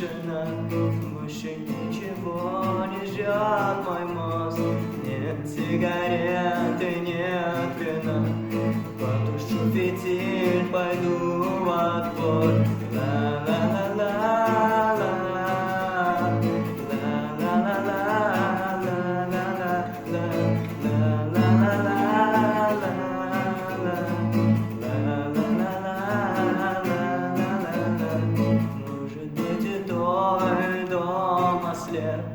тишина, больше ничего не жжет мой мозг. Нет сигареты, нет вина, потушу фитиль, пойду в отбор. Ла-ла-ла-ла-ла,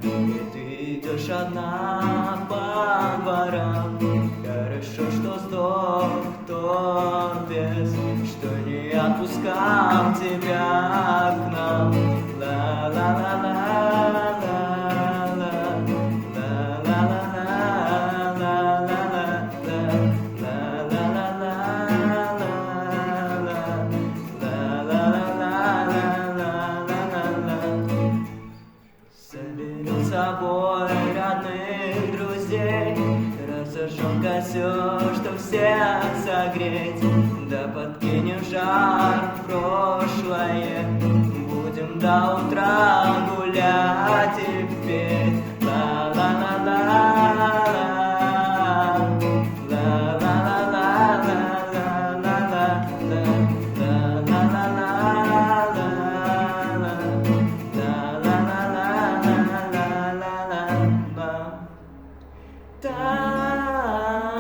и ты идешь одна по дворам. Хорошо, что сдох тот бес, что не отпускал тебя к нам. Соберем с собой родных друзей, разожжем костер, чтоб всех согреть. Да подкинем жар в прошлое, будем до утра гулять и петь.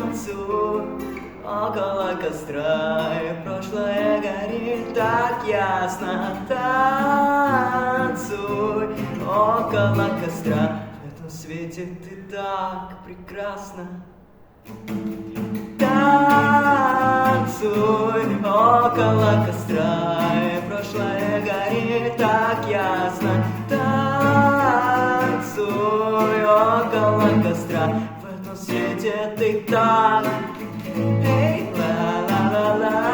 Танцуй около костра, и прошлое горит так ясно. Танцуй около костра, в этом свете ты так прекрасна. Танцуй около костра, и прошлое горит так ясно. Танцуй около костра, в этом свете ты так. Эй, ла-ла-ла-ла-ла.